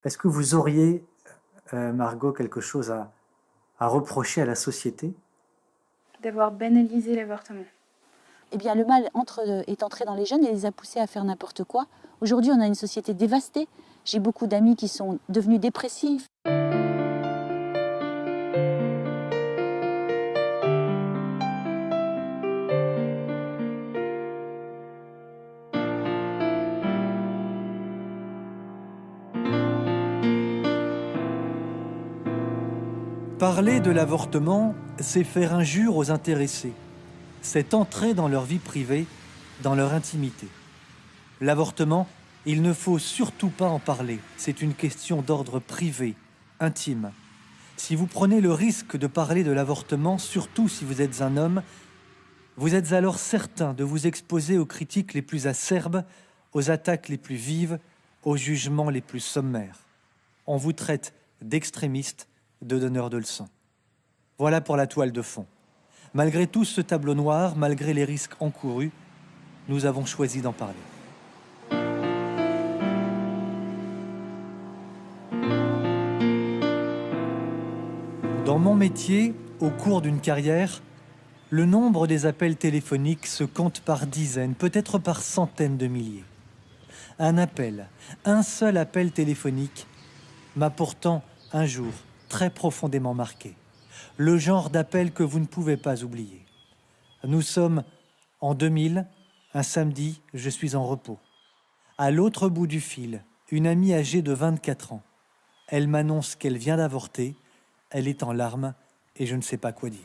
Est-ce que vous auriez, Margot, quelque chose à reprocher à la société? D'avoir banalisé l'avortement. Eh bien, le mal est entré dans les jeunes et les a poussés à faire n'importe quoi. Aujourd'hui, on a une société dévastée. J'ai beaucoup d'amis qui sont devenus dépressifs. Parler de l'avortement, c'est faire injure aux intéressés. C'est entrer dans leur vie privée, dans leur intimité. L'avortement, il ne faut surtout pas en parler. C'est une question d'ordre privé, intime. Si vous prenez le risque de parler de l'avortement, surtout si vous êtes un homme, vous êtes alors certain de vous exposer aux critiques les plus acerbes, aux attaques les plus vives, aux jugements les plus sommaires. On vous traite d'extrémiste, de donneur de leçons. Voilà pour la toile de fond. Malgré tout ce tableau noir, malgré les risques encourus, nous avons choisi d'en parler. Dans mon métier, au cours d'une carrière, le nombre des appels téléphoniques se compte par dizaines, peut-être par centaines de milliers. Un appel, un seul appel téléphonique, m'a pourtant un jour très profondément marqué. Le genre d'appel que vous ne pouvez pas oublier. Nous sommes en 2000, un samedi, je suis en repos. À l'autre bout du fil, une amie âgée de 24 ans. Elle m'annonce qu'elle vient d'avorter, elle est en larmes et je ne sais pas quoi dire.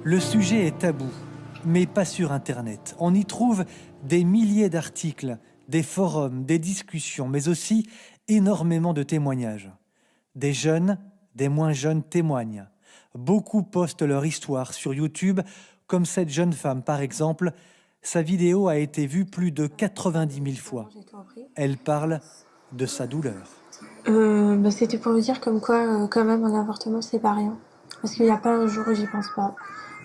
Le sujet est tabou, mais pas sur Internet. On y trouve des milliers d'articles, des forums, des discussions, mais aussi énormément de témoignages. Des jeunes, des moins jeunes témoignent. Beaucoup postent leur histoire sur YouTube, comme cette jeune femme par exemple. Sa vidéo a été vue plus de 90 000 fois. Elle parle de sa douleur. C'était pour vous dire comme quoi, quand même, un avortement, c'est pas rien. Parce qu'il n'y a pas un jour où j'y pense pas.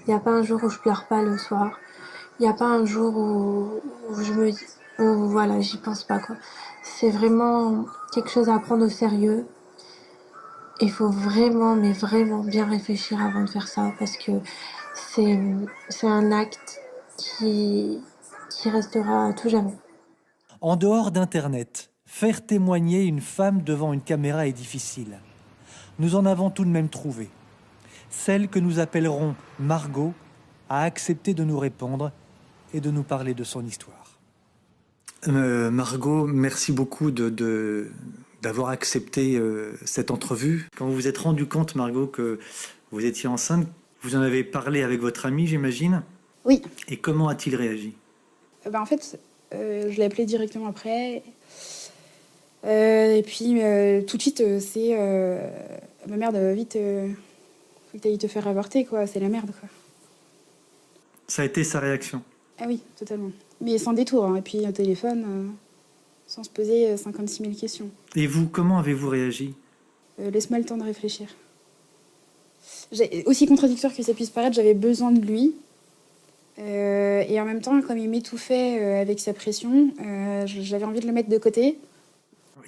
Il n'y a pas un jour où je pleure pas le soir. Il n'y a pas un jour où je me dis, où voilà, j'y pense pas, quoi. C'est vraiment quelque chose à prendre au sérieux. Il faut vraiment, mais vraiment bien réfléchir avant de faire ça, parce que c'est, c'est un acte qui restera à tout jamais. En dehors d'Internet, faire témoigner une femme devant une caméra est difficile. Nous en avons tout de même trouvé. Celle que nous appellerons Margot a accepté de nous répondre et de nous parler de son histoire. Margot, merci beaucoup d'avoir accepté cette entrevue. Quand vous vous êtes rendu compte, Margot, que vous étiez enceinte, vous en avez parlé avec votre ami, j'imagine. Oui. Et comment a-t-il réagi? En fait, je l'ai appelé directement après. Et puis, tout de suite, c'est... ma merde, vite, faut que t'ailles te faire avorter, quoi. C'est la merde, quoi. Ça a été sa réaction? Ah oui, totalement. Mais sans détour, hein. Et puis au téléphone, sans se poser 56 000 questions. Et vous, comment avez-vous réagi? Laisse-moi le temps de réfléchir. Aussi contradictoire que ça puisse paraître, j'avais besoin de lui. Et en même temps, comme il m'étouffait avec sa pression, j'avais envie de le mettre de côté.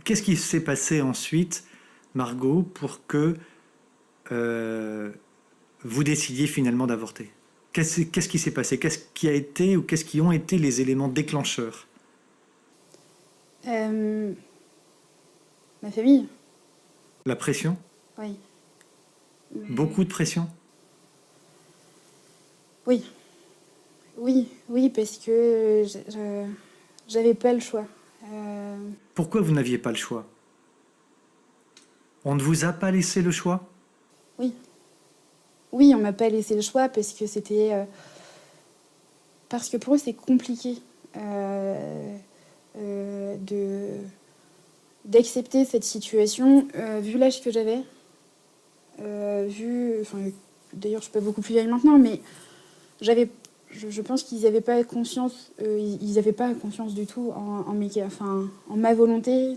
Qu'est-ce qui s'est passé ensuite, Margot, pour que vous décidiez finalement d'avorter? Qu'est-ce qui s'est passé? Qu'est-ce qui a été ou qu'est-ce qui ont été les éléments déclencheurs? Ma famille. La pression? Oui. Beaucoup de pression? Oui. Oui, parce que j'avais pas le choix. Pourquoi vous n'aviez pas le choix? On ne vous a pas laissé le choix? Oui. Oui, on m'a pas laissé le choix parce que c'était... parce que pour eux, c'est compliqué d'accepter cette situation, vu l'âge que j'avais. D'ailleurs, je suis pas beaucoup plus vieille maintenant, mais je pense qu'ils n'avaient pas conscience, ils n'avaient pas conscience du tout en ma volonté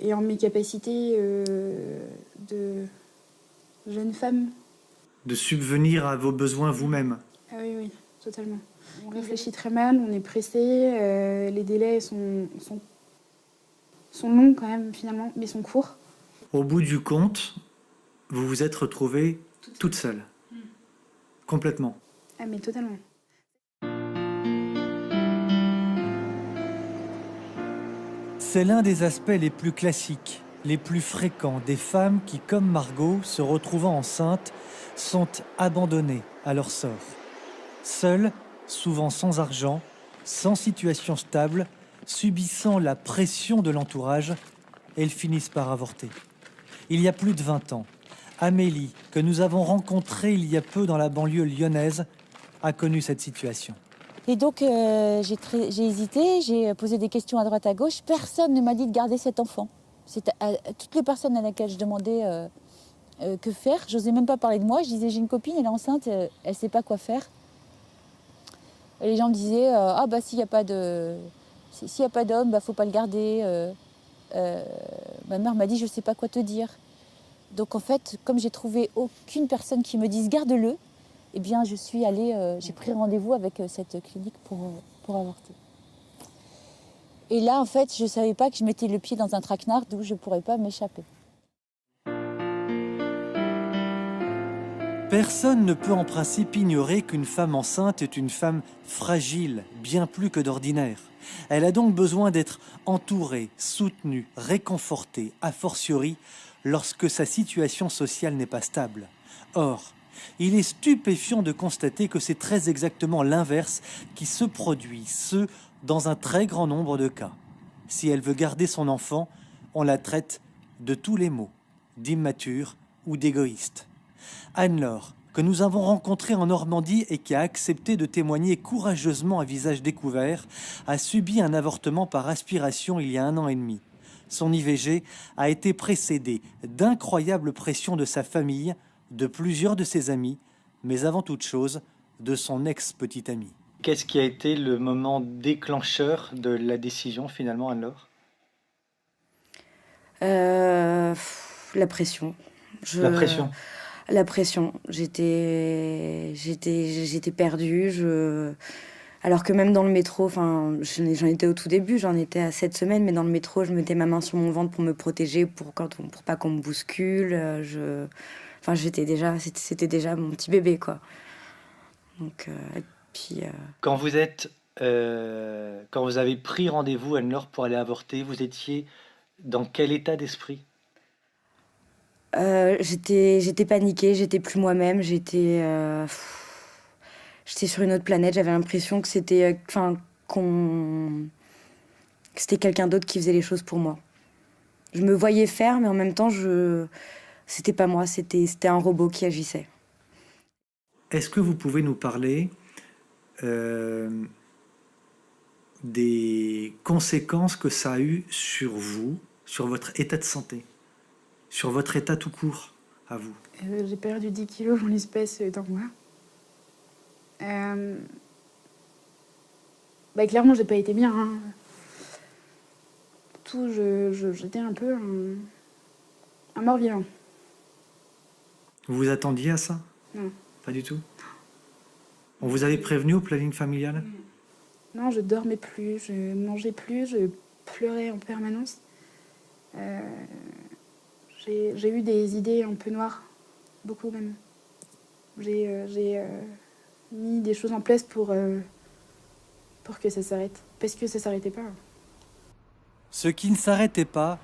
et en mes capacités de jeune femme. De subvenir à vos besoins vous-même? Ah oui, oui. totalement. On réfléchit très mal, on est pressé, les délais sont longs quand même finalement, mais sont courts. Au bout du compte, vous vous êtes retrouvée toute seule. Complètement. Ah mais totalement. C'est l'un des aspects les plus classiques, les plus fréquents des femmes qui, comme Margot, se retrouvant enceintes, sont abandonnées à leur sort. Seules, souvent sans argent, sans situation stable, subissant la pression de l'entourage, elles finissent par avorter. Il y a plus de 20 ans, Amélie, que nous avons rencontrée il y a peu dans la banlieue lyonnaise, a connu cette situation. Et donc, j'ai hésité, j'ai posé des questions à droite à gauche. Personne ne m'a dit de garder cet enfant. C'est à toutes les personnes à laquelle je demandais que faire. Je n'osais même pas parler de moi. Je disais, j'ai une copine, elle est enceinte, elle ne sait pas quoi faire. Et les gens me disaient, ah bah s'il n'y a pas d'homme, bah faut pas le garder. Ma mère m'a dit, je ne sais pas quoi te dire. Donc en fait, comme j'ai trouvé aucune personne qui me dise, garde-le, eh bien, j'ai pris rendez-vous avec cette clinique pour avorter. Et là, en fait, je ne savais pas que je mettais le pied dans un traquenard d'où je ne pourrais pas m'échapper. Personne ne peut en principe ignorer qu'une femme enceinte est une femme fragile, bien plus que d'ordinaire. Elle a donc besoin d'être entourée, soutenue, réconfortée, a fortiori lorsque sa situation sociale n'est pas stable. Or, il est stupéfiant de constater que c'est très exactement l'inverse qui se produit, dans un très grand nombre de cas. Si elle veut garder son enfant, on la traite de tous les maux, d'immature ou d'égoïste. Anne-Laure, que nous avons rencontrée en Normandie et qui a accepté de témoigner courageusement à visage découvert, a subi un avortement par aspiration il y a 1 an et demi. Son IVG a été précédé d'incroyables pressions de sa famille, de plusieurs de ses amis, mais avant toute chose, de son ex-petite amie. Qu'est-ce qui a été le moment déclencheur de la décision finalement, Anne-Laure ? La pression. La pression. La pression. J'étais perdue. Alors que même dans le métro, enfin, j'en étais au tout début, j'en étais à 7 semaines, mais dans le métro, je mettais ma main sur mon ventre pour me protéger, pour pas qu'on me bouscule. Enfin, c'était déjà mon petit bébé, quoi. Donc, et puis. Quand vous avez pris rendez-vous, Anne-Laure, pour aller avorter, vous étiez dans quel état d'esprit ? J'étais paniquée, j'étais plus moi-même, j'étais sur une autre planète. J'avais l'impression que c'était quelqu'un d'autre qui faisait les choses pour moi. Je me voyais faire, mais en même temps, c'était pas moi, c'était un robot qui agissait. Est-ce que vous pouvez nous parler des conséquences que ça a eu sur vous, sur votre état de santé, sur votre état tout court, à vous? J'ai perdu 10 kilos en l'espace d'un mois. Clairement, j'ai pas été bien. Hein. J'étais un peu un mort-vivant. Vous vous attendiez à ça? Non. Pas du tout? On vous avait prévenu au planning familial? Non, je dormais plus, je mangeais plus, je pleurais en permanence. J'ai eu des idées un peu noires, beaucoup même. J'ai mis des choses en place pour que ça s'arrête, parce que ça s'arrêtait pas. Ce qui ne s'arrêtait pas,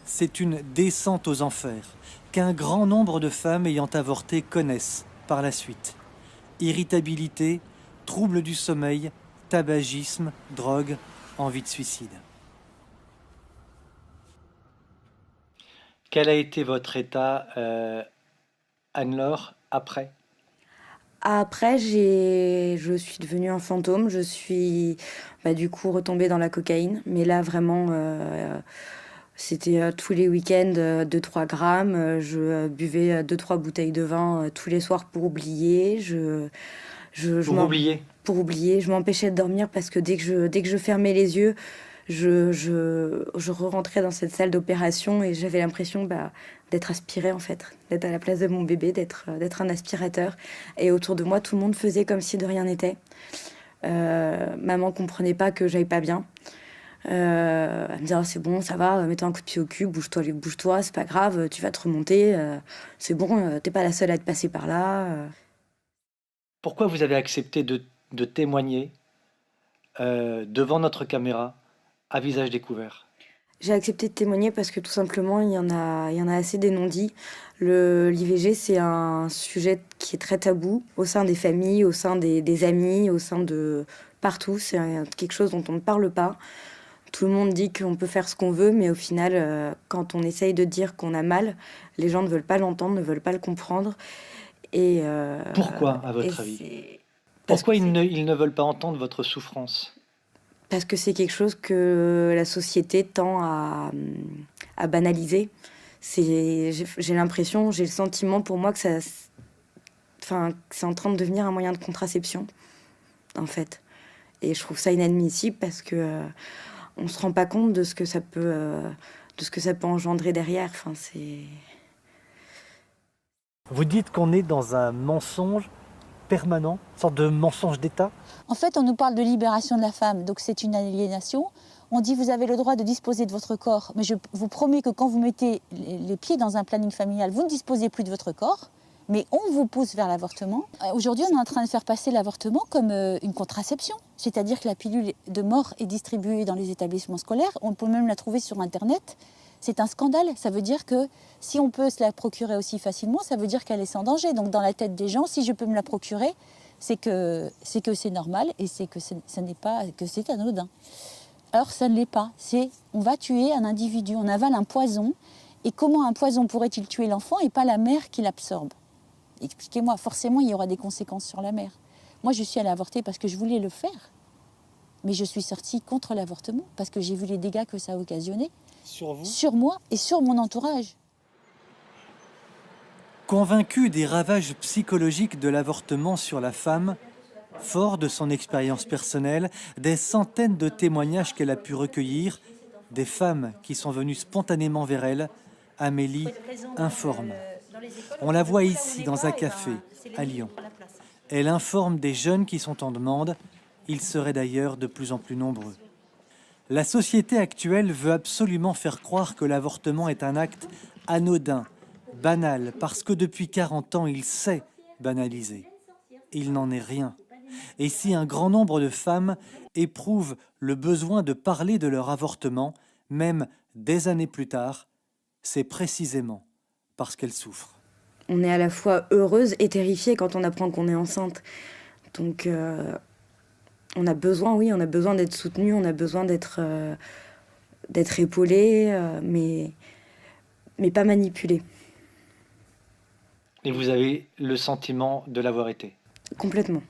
c'est une descente aux enfers qu'un grand nombre de femmes ayant avorté connaissent par la suite. Irritabilité, troubles du sommeil, tabagisme, drogue, envie de suicide. Quel a été votre état, Anne-Laure, après ? Après, je suis devenue un fantôme. Je suis du coup retombée dans la cocaïne. Mais là, vraiment, c'était tous les week-ends 2-3 grammes. Je buvais 2-3 bouteilles de vin tous les soirs pour oublier. Pour oublier, je m'empêchais de dormir parce que dès que je fermais les yeux, je re-rentrais dans cette salle d'opération et j'avais l'impression d'être aspirée, en fait, d'être à la place de mon bébé, d'être un aspirateur. Et autour de moi, tout le monde faisait comme si de rien n'était. Maman comprenait pas que j'aille pas bien. Elle me disait, oh, c'est bon, ça va, mets-toi un coup de pied au cul, bouge-toi, c'est pas grave, tu vas te remonter, c'est bon, t'es pas la seule à être passée par là. Pourquoi vous avez accepté de témoigner devant notre caméra à visage découvert? J'ai accepté de témoigner parce que tout simplement, il y en a assez des non-dits. L'IVG, c'est un sujet qui est très tabou au sein des familles, au sein des amis, au sein de partout. C'est quelque chose dont on ne parle pas. Tout le monde dit qu'on peut faire ce qu'on veut, mais au final, quand on essaye de dire qu'on a mal, les gens ne veulent pas l'entendre, ne veulent pas le comprendre. Et, Pourquoi, à votre avis? Pourquoi ils ne veulent pas entendre votre souffrance? Parce que c'est quelque chose que la société tend à banaliser. J'ai l'impression, j'ai le sentiment pour moi que c'est en train de devenir un moyen de contraception, en fait. Et je trouve ça inadmissible parce que on se rend pas compte de ce que ça peut engendrer derrière. Enfin, Vous dites qu'on est dans un mensonge permanent, une sorte de mensonge d'État? En fait, on nous parle de libération de la femme, donc c'est une aliénation. On dit vous avez le droit de disposer de votre corps, mais je vous promets que quand vous mettez les pieds dans un planning familial, vous ne disposez plus de votre corps, mais on vous pousse vers l'avortement. Aujourd'hui, on est en train de faire passer l'avortement comme une contraception, c'est-à-dire que la pilule de mort est distribuée dans les établissements scolaires, on peut même la trouver sur Internet. C'est un scandale, ça veut dire que si on peut se la procurer aussi facilement, ça veut dire qu'elle est sans danger. Donc dans la tête des gens, si je peux me la procurer, c'est que c'est normal et c'est que ça n'est pas que c'est anodin. Or, ça ne l'est pas. On va tuer un individu, on avale un poison. Et comment un poison pourrait-il tuer l'enfant et pas la mère qui l'absorbe? Expliquez-moi, forcément, il y aura des conséquences sur la mère. Moi, je suis allée avorter parce que je voulais le faire. Mais je suis sortie contre l'avortement parce que j'ai vu les dégâts que ça a occasionné. Sur vous? Sur moi et sur mon entourage. Convaincu des ravages psychologiques de l'avortement sur la femme, fort de son expérience personnelle, des centaines de témoignages qu'elle a pu recueillir, des femmes qui sont venues spontanément vers elle, Amélie informe. On la voit ici dans un café à Lyon. Elle informe des jeunes qui sont en demande. Ils seraient d'ailleurs de plus en plus nombreux. La société actuelle veut absolument faire croire que l'avortement est un acte anodin, banal, parce que depuis 40 ans, il s'est banalisé. Il n'en est rien. Et si un grand nombre de femmes éprouvent le besoin de parler de leur avortement, même des années plus tard, c'est précisément parce qu'elles souffrent. On est à la fois heureuse et terrifiée quand on apprend qu'on est enceinte. Donc, on a besoin d'être soutenue, on a besoin d'être épaulée, mais pas manipulée. Et vous avez le sentiment de l'avoir été? Complètement.